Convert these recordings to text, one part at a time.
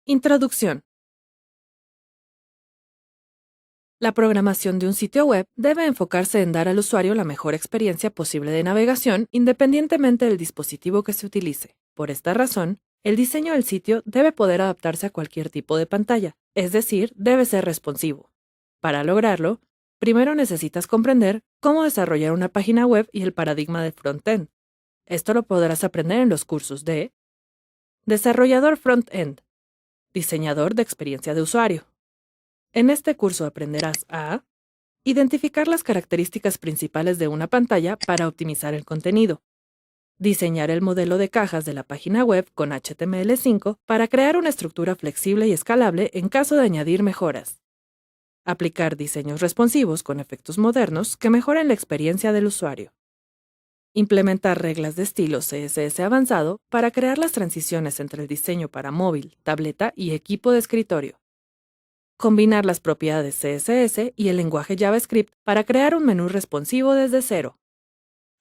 Introducción. La programación de un sitio web debe enfocarse en dar al usuario la mejor experiencia posible de navegación independientemente del dispositivo que se utilice. Por esta razón, el diseño del sitio debe poder adaptarse a cualquier tipo de pantalla, es decir, debe ser responsivo. Para lograrlo, primero necesitas comprender cómo desarrollar una página web y el paradigma de frontend. Esto lo podrás aprender en los cursos de Desarrollador Frontend, Diseñador de experiencia de usuario. En este curso aprenderás a identificar las características principales de una pantalla para optimizar el contenido, diseñar el modelo de cajas de la página web con HTML5 para crear una estructura flexible y escalable en caso de añadir mejoras, aplicar diseños responsivos con efectos modernos que mejoren la experiencia del usuario, implementar reglas de estilo CSS avanzado para crear las transiciones entre el diseño para móvil, tableta y equipo de escritorio, combinar las propiedades CSS y el lenguaje JavaScript para crear un menú responsivo desde cero.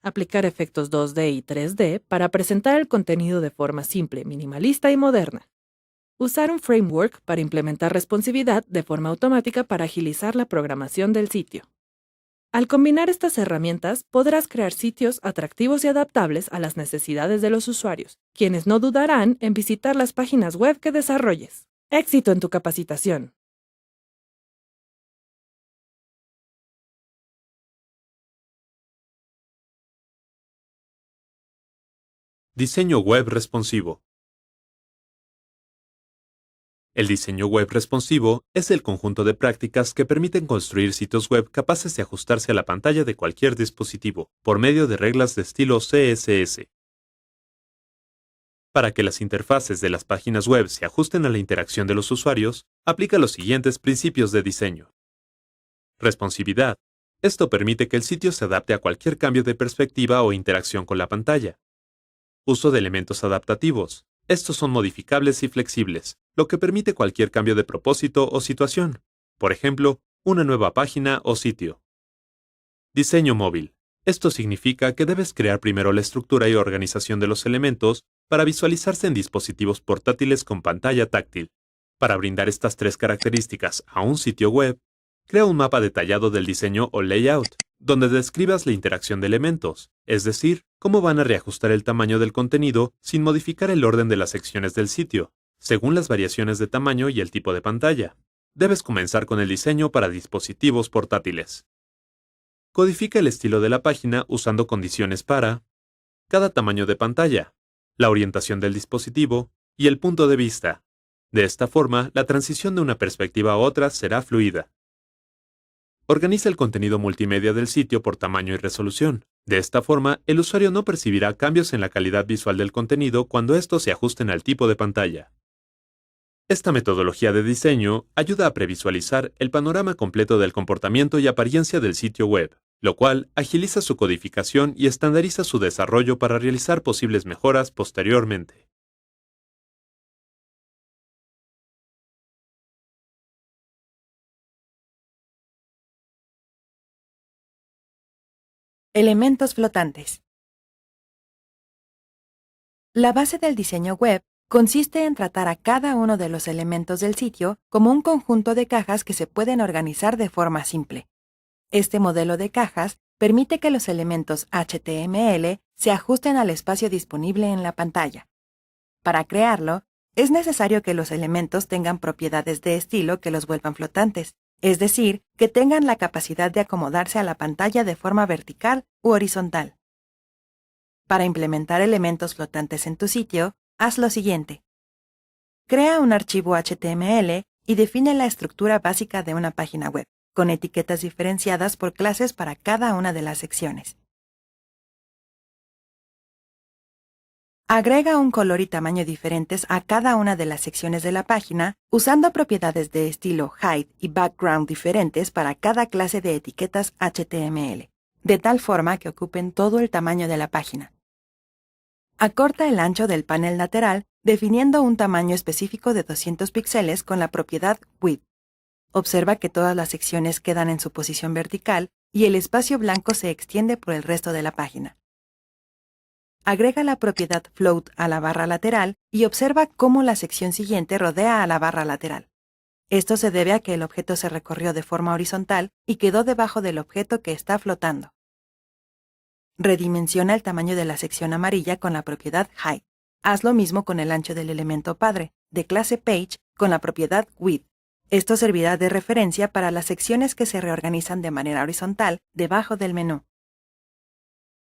Aplicar efectos 2D y 3D para presentar el contenido de forma simple, minimalista y moderna. Usar un framework para implementar responsividad de forma automática para agilizar la programación del sitio. Al combinar estas herramientas, podrás crear sitios atractivos y adaptables a las necesidades de los usuarios, quienes no dudarán en visitar las páginas web que desarrolles. ¡Éxito en tu capacitación! Diseño web responsivo. El diseño web responsivo es el conjunto de prácticas que permiten construir sitios web capaces de ajustarse a la pantalla de cualquier dispositivo, por medio de reglas de estilo CSS. Para que las interfaces de las páginas web se ajusten a la interacción de los usuarios, aplica los siguientes principios de diseño. Responsividad. Esto permite que el sitio se adapte a cualquier cambio de perspectiva o interacción con la pantalla. Uso de elementos adaptativos. Estos son modificables y flexibles, lo que permite cualquier cambio de propósito o situación. Por ejemplo, una nueva página o sitio. Diseño móvil. Esto significa que debes crear primero la estructura y organización de los elementos para visualizarse en dispositivos portátiles con pantalla táctil. Para brindar estas tres características a un sitio web, crea un mapa detallado del diseño o layout, donde describas la interacción de elementos, es decir, cómo van a reajustar el tamaño del contenido sin modificar el orden de las secciones del sitio, según las variaciones de tamaño y el tipo de pantalla. Debes comenzar con el diseño para dispositivos portátiles. Codifica el estilo de la página usando condiciones para cada tamaño de pantalla, la orientación del dispositivo y el punto de vista. De esta forma, la transición de una perspectiva a otra será fluida. Organiza el contenido multimedia del sitio por tamaño y resolución. De esta forma, el usuario no percibirá cambios en la calidad visual del contenido cuando estos se ajusten al tipo de pantalla. Esta metodología de diseño ayuda a previsualizar el panorama completo del comportamiento y apariencia del sitio web, lo cual agiliza su codificación y estandariza su desarrollo para realizar posibles mejoras posteriormente. Elementos flotantes. La base del diseño web consiste en tratar a cada uno de los elementos del sitio como un conjunto de cajas que se pueden organizar de forma simple. Este modelo de cajas permite que los elementos HTML se ajusten al espacio disponible en la pantalla. Para crearlo, es necesario que los elementos tengan propiedades de estilo que los vuelvan flotantes, es decir, que tengan la capacidad de acomodarse a la pantalla de forma vertical u horizontal. Para implementar elementos flotantes en tu sitio, haz lo siguiente. Crea un archivo HTML y define la estructura básica de una página web, con etiquetas diferenciadas por clases para cada una de las secciones. Agrega un color y tamaño diferentes a cada una de las secciones de la página, usando propiedades de estilo height y background diferentes para cada clase de etiquetas HTML, de tal forma que ocupen todo el tamaño de la página. Acorta el ancho del panel lateral, definiendo un tamaño específico de 200 píxeles con la propiedad width. Observa que todas las secciones quedan en su posición vertical y el espacio blanco se extiende por el resto de la página. Agrega la propiedad float a la barra lateral y observa cómo la sección siguiente rodea a la barra lateral. Esto se debe a que el objeto se recorrió de forma horizontal y quedó debajo del objeto que está flotando. Redimensiona el tamaño de la sección amarilla con la propiedad height. Haz lo mismo con el ancho del elemento padre, de clase page, con la propiedad width. Esto servirá de referencia para las secciones que se reorganizan de manera horizontal debajo del menú.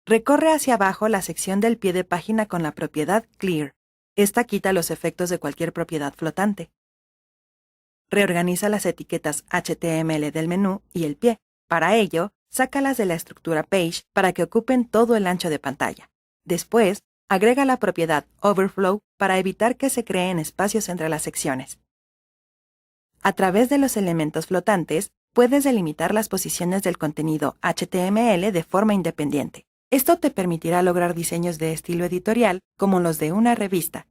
Recorre hacia abajo la sección del pie de página con la propiedad clear. Esta quita los efectos de cualquier propiedad flotante. Reorganiza las etiquetas HTML del menú y el pie. Para ello, sácalas de la estructura page para que ocupen todo el ancho de pantalla. Después, agrega la propiedad overflow para evitar que se creen espacios entre las secciones. A través de los elementos flotantes, puedes delimitar las posiciones del contenido HTML de forma independiente. Esto te permitirá lograr diseños de estilo editorial como los de una revista.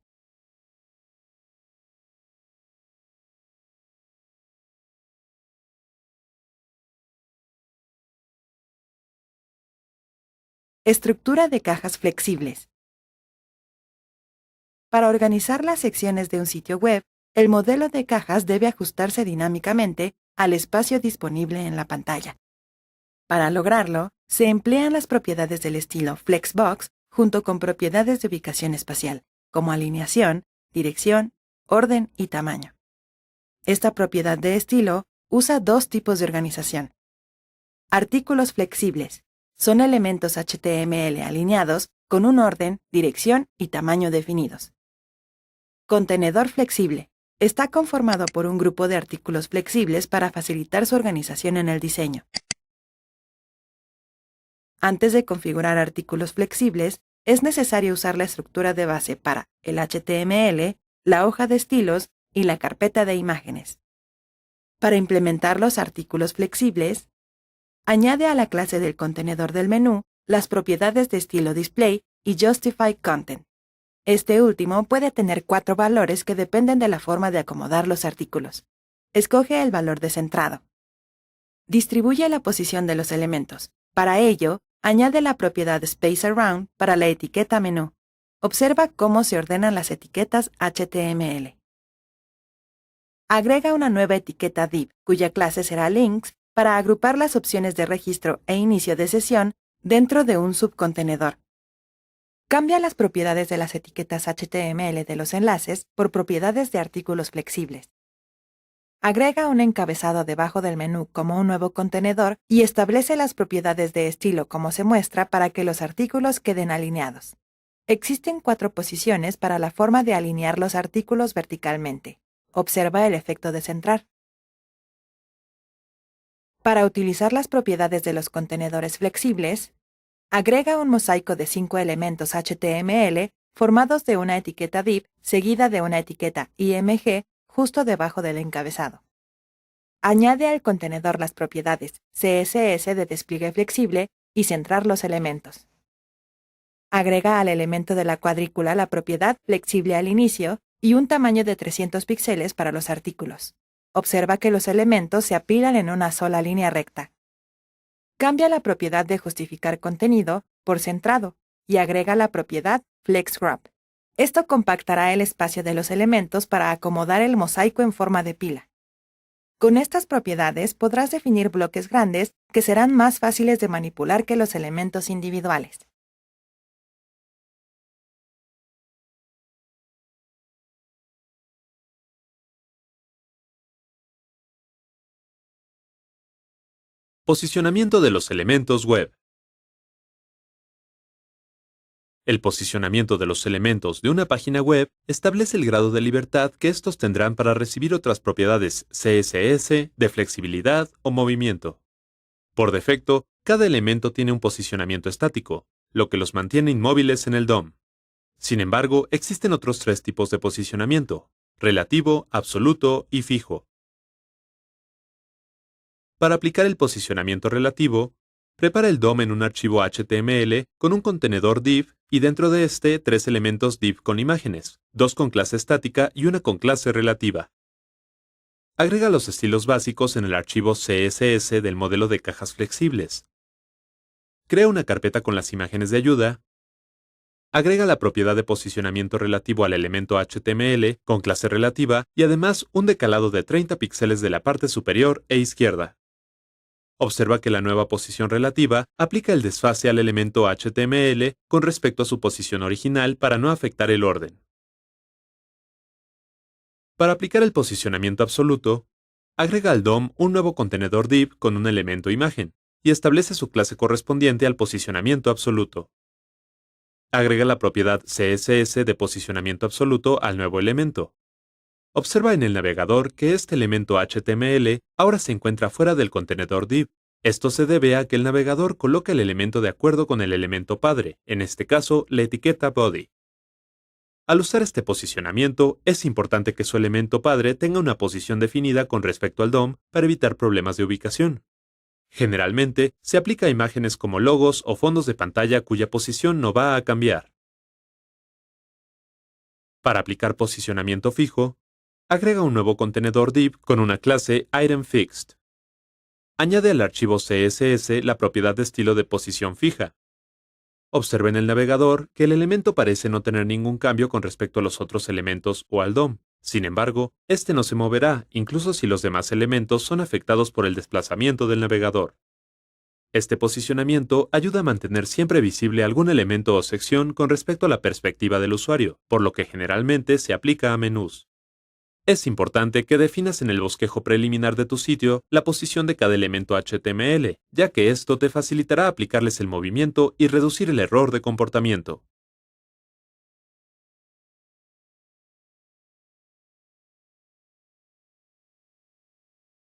Estructura de cajas flexibles. Para organizar las secciones de un sitio web, el modelo de cajas debe ajustarse dinámicamente al espacio disponible en la pantalla. Para lograrlo, se emplean las propiedades del estilo Flexbox junto con propiedades de ubicación espacial, como alineación, dirección, orden y tamaño. Esta propiedad de estilo usa dos tipos de organización. Artículos flexibles. Son elementos HTML alineados con un orden, dirección y tamaño definidos. Contenedor flexible. Está conformado por un grupo de artículos flexibles para facilitar su organización en el diseño. Antes de configurar artículos flexibles, es necesario usar la estructura de base para el HTML, la hoja de estilos y la carpeta de imágenes. Para implementar los artículos flexibles, añade a la clase del contenedor del menú las propiedades de estilo display y justify content. Este último puede tener 4 valores que dependen de la forma de acomodar los artículos. Escoge el valor de centrado. Distribuye la posición de los elementos. Para ello, añade la propiedad Space Around para la etiqueta menú. Observa cómo se ordenan las etiquetas HTML. Agrega una nueva etiqueta div, cuya clase será links, para agrupar las opciones de registro e inicio de sesión dentro de un subcontenedor. Cambia las propiedades de las etiquetas HTML de los enlaces por propiedades de artículos flexibles. Agrega un encabezado debajo del menú como un nuevo contenedor y establece las propiedades de estilo como se muestra para que los artículos queden alineados. Existen 4 posiciones para la forma de alinear los artículos verticalmente. Observa el efecto de centrar. Para utilizar las propiedades de los contenedores flexibles, agrega un mosaico de 5 elementos HTML formados de una etiqueta div seguida de una etiqueta IMG justo debajo del encabezado. Añade al contenedor las propiedades CSS de despliegue flexible y centrar los elementos. Agrega al elemento de la cuadrícula la propiedad flexible al inicio y un tamaño de 300 píxeles para los artículos. Observa que los elementos se apilan en una sola línea recta. Cambia la propiedad de justificar contenido por centrado y agrega la propiedad FlexWrap. Esto compactará el espacio de los elementos para acomodar el mosaico en forma de pila. Con estas propiedades podrás definir bloques grandes que serán más fáciles de manipular que los elementos individuales. Posicionamiento de los elementos web. El posicionamiento de los elementos de una página web establece el grado de libertad que estos tendrán para recibir otras propiedades CSS, de flexibilidad o movimiento. Por defecto, cada elemento tiene un posicionamiento estático, lo que los mantiene inmóviles en el DOM. Sin embargo, existen otros 3 tipos de posicionamiento: relativo, absoluto y fijo. Para aplicar el posicionamiento relativo, prepara el DOM en un archivo HTML con un contenedor div y dentro de este 3 elementos div con imágenes, 2 con clase estática y una con clase relativa. Agrega los estilos básicos en el archivo CSS del modelo de cajas flexibles. Crea una carpeta con las imágenes de ayuda Agrega la propiedad de posicionamiento relativo al elemento HTML con clase relativa y además un decalado de 30 píxeles de la parte superior e izquierda. Observa que la nueva posición relativa aplica el desfase al elemento HTML con respecto a su posición original para no afectar el orden. Para aplicar el posicionamiento absoluto, agrega al DOM un nuevo contenedor div con un elemento imagen y establece su clase correspondiente al posicionamiento absoluto. Agrega la propiedad CSS de posicionamiento absoluto al nuevo elemento. Observa en el navegador que este elemento HTML ahora se encuentra fuera del contenedor div. Esto se debe a que el navegador coloca el elemento de acuerdo con el elemento padre, en este caso la etiqueta body. Al usar este posicionamiento, es importante que su elemento padre tenga una posición definida con respecto al DOM para evitar problemas de ubicación. Generalmente, se aplica a imágenes como logos o fondos de pantalla cuya posición no va a cambiar. Para aplicar posicionamiento fijo, agrega un nuevo contenedor div con una clase itemFixed. Añade al archivo CSS la propiedad de estilo de posición fija. Observa en el navegador que el elemento parece no tener ningún cambio con respecto a los otros elementos o al DOM. Sin embargo, este no se moverá, incluso si los demás elementos son afectados por el desplazamiento del navegador. Este posicionamiento ayuda a mantener siempre visible algún elemento o sección con respecto a la perspectiva del usuario, por lo que generalmente se aplica a menús. Es importante que definas en el bosquejo preliminar de tu sitio la posición de cada elemento HTML, ya que esto te facilitará aplicarles el movimiento y reducir el error de comportamiento.